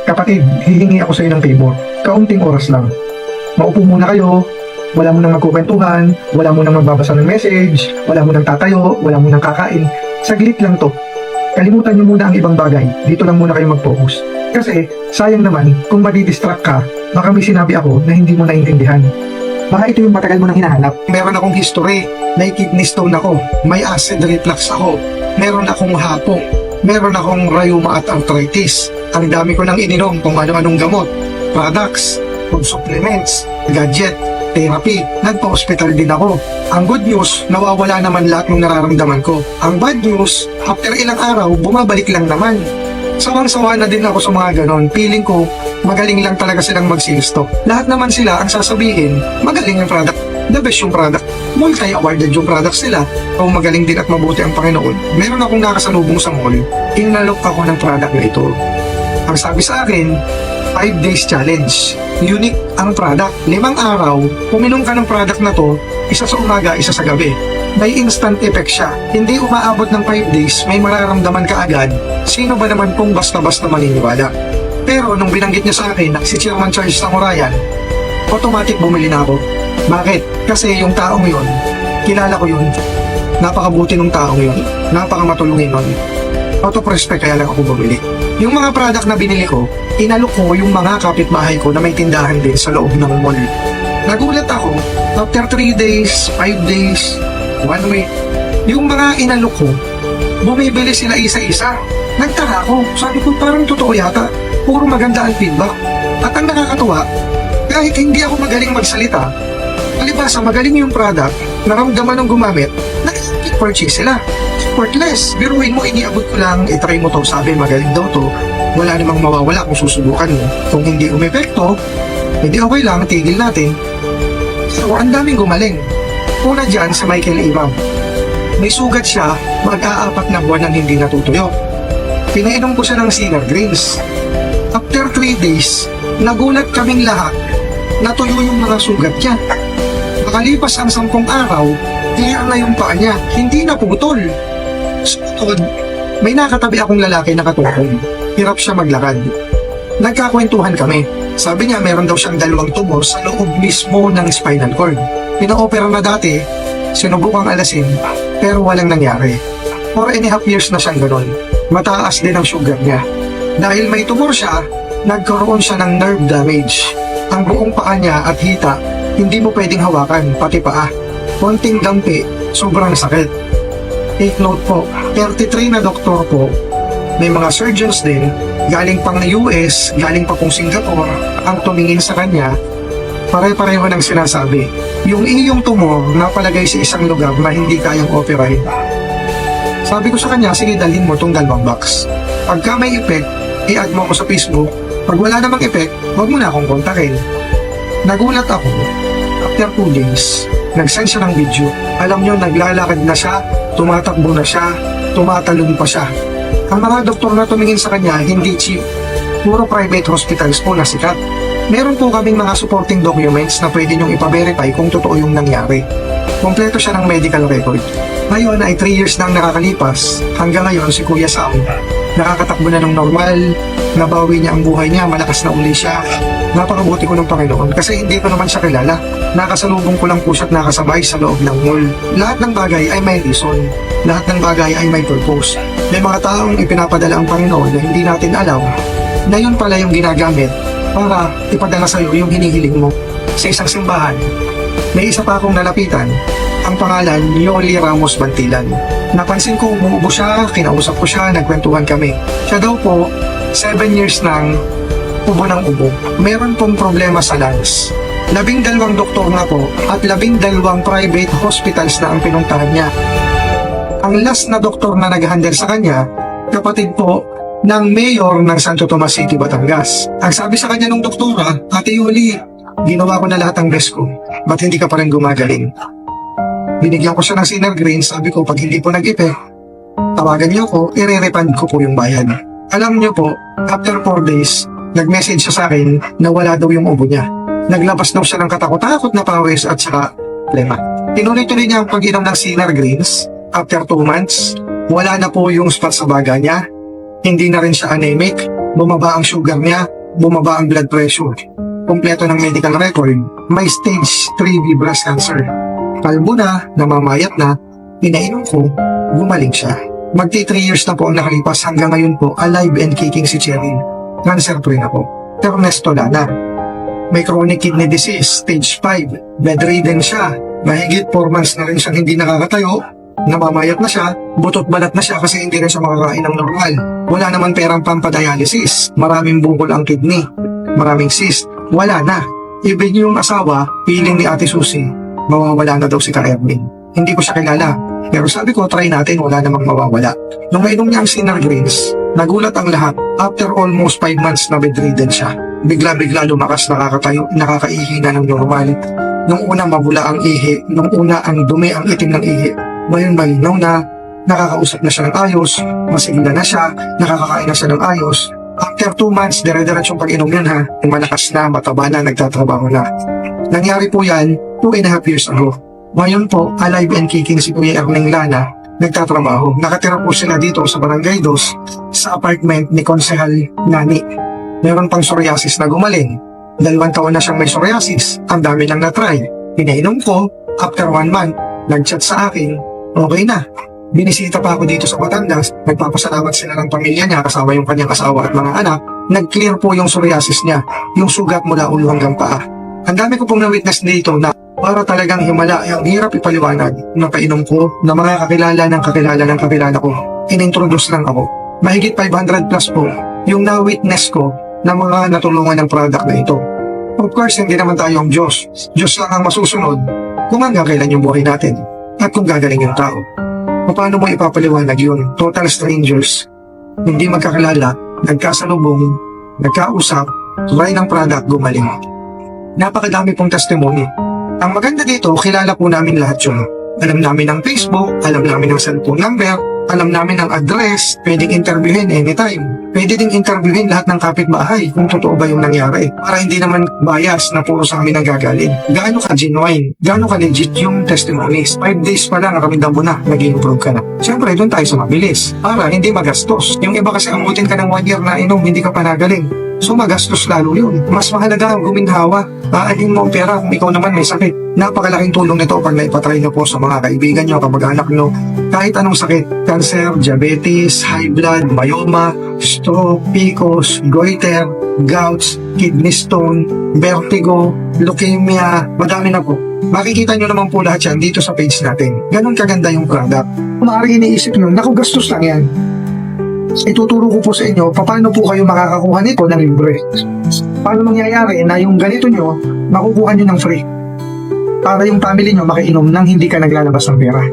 Kapatid, hihingi ako sa iyo ng favor. Kaunting oras lang. Maupo muna kayo. Wala mo nang magkukwentuhan. Wala mo nang magbabasa ng message. Wala mo nang tatayo. Wala mo nang kakain. Saglit lang to. Kalimutan niyo muna ang ibang bagay. Dito lang muna kayo mag-focus. Kasi, sayang naman, kung madidistract ka, baka may sinabi ako na hindi mo naintindihan. Baka ito yung matagal mo nang hinahanap. Meron akong history. May kidney stone ako. May acid reflux ako. Meron akong hapo. Meron akong rheuma at arthritis. Ang dami ko nang ininom kung ano-anong gamot, products, food supplements, gadget, therapy. Nagpa-hospital din ako. Ang good news, nawawala naman lahat ng nararamdaman ko. Ang bad news, after ilang araw, bumabalik lang naman. Sawang-sawa na din ako sa mga ganon. Feeling ko, magaling lang talaga silang mag-sales talk. Lahat naman sila ang sasabihin, magaling yung product. The best yung product. Multi-awarded yung product sila. Kung magaling din at mabuti ang Panginoon. Meron akong nakasalubong sa mall. Inalok ako ng product na ito. Ang sabi sa akin, 5 days challenge. Unique ang product. 5 araw, uminom ka ng product na to, isa sa umaga, isa sa gabi. May instant effect siya. Hindi umaabot ng 5 days, may mararamdaman ka agad. Sino ba naman kung basta-basta maniniwala? Pero nung binanggit niya sa akin na si Chairman Charles Samorayan, automatic bumili na ako. Bakit? Kasi yung taong yun, kilala ko yun. Napakabuti ng taong yun. Napakamatulungin nun. Out of respect kaya lang ako bumili. Yung mga product na binili ko, inalok ko yung mga kapitbahay ko na may tindahan din sa loob ng mall. Nagulat ako, after 3 days, 5 days, 1 week, yung mga inalok ko, bumibili sila isa-isa. Nagtaka ako, sabi ko parang totoo yata, puro maganda ang feedback. At ang nakakatuwa, kahit hindi ako magaling magsalita, palibasa magaling yung product, naramdaman ng gumamit, nag-purchase sila. Supportless, biruin mo, iniabot ko lang, itry mo to, sabi magaling daw to, wala namang mawawala kung susubukan mo. Kung hindi umepekto, hindi okay lang, tigil natin. So, ang daming gumaling. Una dyan sa Michael Imam. May sugat siya, mag-aapat na buwan nang hindi natutuyo. Pinainom ko siya ng Sinner Greens. After 3 days, nagulat kaming lahat, natuyo yung mga sugat niya. Makalipas ang 10 araw, clear na yung paa niya, hindi na putol. Sunod, may nakatabi akong lalaki na katulong. Hirap siya maglakad. Nagkakwentuhan kami. Sabi niya meron daw siyang 2 tumor sa loob mismo ng spinal cord. Pina-opera na dati, sinubukang alasin, pero walang nangyari. 4.5 years na siyang ganon. Mataas din ang sugar niya. Dahil may tumor siya, nagkaroon siya ng nerve damage. Ang buong paa niya at hita, hindi mo pwedeng hawakan, pati paa. Konting dampi, sobrang sakit. Take note po, 33 na doktor po, may mga surgeons din, galing pang US, galing pa pong Singapore, ang tumingin sa kanya, pare-pareho ng sinasabi, yung iyong tumor napalagay sa isang lugar na hindi kayang operate. Sabi ko sa kanya, sige dalhin mo itong 2 box. Pagka may effect, i-add mo ako sa Facebook. Pag wala namang effect, huwag mo na akong kontakin. Nagulat ako, after 2 days, nag-send siya ng video. Alam nyo, naglalakad na siya, tumatakbo na siya, tumatalon pa siya. Ang mga doktor na tumingin sa kanya, hindi cheap. Puro private hospitals po na sikat. Meron po kaming mga supporting documents na pwede nyong ipa-verify kung totoo yung nangyari. Kompleto siya ng medical record. Ngayon ay 3 years nang nakakalipas. Hanggang ngayon si Kuya Sam, nakakatakbo na ng normal, nabawi niya ang buhay niya, malakas na uli siya. Napakabuti ko ng Panginoon kasi hindi ko naman siya kilala. Nakasalubong ko lang po siya at nakasabay sa loob ng mall. Lahat ng bagay ay may reason. Lahat ng bagay ay may purpose. May mga taong ipinapadala ang Panginoon na hindi natin alam na yun pala yung ginagamit para ipadala sa iyo yung hinihiling mo. Sa isang simbahan, may isa pa akong nalapitan. Ang pangalan, Yoli Ramos Bantilan. Napansin ko, umuubo siya, kinausap ko siya, nagkwentuhan kami. Siya daw po, 7 years nang ubo ng ubo. Meron pong problema sa lungs. 12 doktor na po at 12 private hospitals na ang pinuntahan niya. Ang last na doktor na nag-handle sa kanya, kapatid po ng mayor ng Santo Tomas City, Batangas. Ang sabi sa kanya ng doktora, Ate Yoli, ginawa ko na lahat ng best ko. Ba't hindi ka pa rin gumagaling? Binigyan ko siya ng Sinner Greens, sabi ko pag hindi po nag-effect, tawagan niyo ko, i-refund ko po yung bayan. Alam niyo po, after 4 days, nag-message siya sa akin na wala daw yung ubo niya. Naglabas daw siya ng katakot-takot na pawis at saka lema. Tinuloy-tuloy niya ang pag-inom ng Sinner Greens. After 2 months, wala na po yung spot sa baga niya. Hindi na rin siya anemic. bumaba ang sugar niya, bumaba ang blood pressure. Kompleto ng medical record, may stage 3B breast cancer. Kalbo na, namamayat na, pinainom ko, gumaling siya. Magti 3 years na po ang nakalipas hanggang ngayon po, alive and kicking si Cheryl. Cancer-free na po. Pero nestola na. May chronic kidney disease, stage 5, bedridden siya. Mahigit 4 months na rin siyang hindi nakakatayo, namamayat na siya, butot balat na siya kasi hindi rin siya makakain ng normal. Wala naman perang pampadialysis, maraming bukol ang kidney, maraming cyst, wala na. Even yung asawa, feeling ni Ate Susie, mawawala na daw si Ka Erwin. Hindi ko siya kilala, pero sabi ko try natin, wala namang mawawala. Nung mainom niya ang Sinar Greens, nagulat ang lahat. After almost 5 months na bedridden siya, bigla-bigla lumakas, nakakatayo, nakakaihi na ng normal. Nung una mabula ang ihi, nung una ang dumi, ang itim ng ihi. Ngayon malinaw na, nakakausap na siya ng ayos, masigla na siya, nakakakain na siya ng ayos. After 2 months, dire-diretsyong pag-inom yan ha, malakas na, mataba na, nagtatrabaho na. Nangyari po yan 2.5 years ago. Ngayon po, alive and kicking si Kuya Erning Lana, nagtatrabaho. Nakatira po sila dito sa Barangay 2, sa apartment ni Konsehal Nani. Meron pang psoriasis na gumaling. 2 taon na siyang may psoriasis. Ang dami lang na-try. Pinainom ko, after 1 month, nag-chat sa akin, okay na. Binisita pa ako dito sa Batangas, nagpapasalamat sila ng pamilya niya, kasama yung kanyang asawa at mga anak, nag-clear po yung psoriasis niya, yung sugat mula ulo hanggang paa. Ang dami ko pong na-witness dito na para talagang himala, ang hirap ipaliwanag. Napainom ko na mga kakilala ko. In-introduce lang ako. Mahigit 500 plus po yung na-witness ko na mga natulungan ng product na ito. Of course, hindi naman tayo ang Diyos. Diyos lang ang masusunod kung hanggang kailan yung buhay natin at kung gagaling yung tao. Paano mo ipapaliwanag yun? Total strangers, hindi magkakilala, nagkasalubong, nagkausap, try ng product, gumaling. Napakadami pong testimony. Ang maganda dito, kilala po namin lahat yun. Alam namin ang Facebook, alam namin ang cellphone number, alam namin ang address, pwedeng interviewin anytime. Pwede ding interviewin lahat ng kapitbahay kung totoo ba yung nangyari. Para hindi naman bias na puro sa amin ang gagaling. Gaano ka genuine? Gaano ka legit yung testimonies? 5 days pa lang, ramdam mo na, nag-improve ka na. Siyempre, doon tayo sa mabilis. Para hindi magastos. Yung iba kasi amutin ka ng 1 year na inom, hindi ka pa nagaling. So magastos lalo yun. Mas mahalaga ang guminhawa. Aanin mo ang pera kung ikaw naman may sakit. Napakalaking tulong nito pag naipatry nyo po sa mga kaibigan nyo, kamag-anak nyo. Kahit anong sakit, cancer, diabetes, high blood, myoma, stroke, PCOS, goiter, gouts, kidney stone, vertigo, leukemia, madami na po. Makikita nyo naman po lahat yan dito sa page natin. Ganon kaganda yung product. Kung maaari iniisip nyo, naku gastos lang yan. Ituturo ko po sa inyo paano po kayo makakakuha nito ng libre. Paano mangyayari na yung ganito nyo, makukuha nyo ng free. Para yung family nyo makainom nang hindi ka naglalabas ng pera.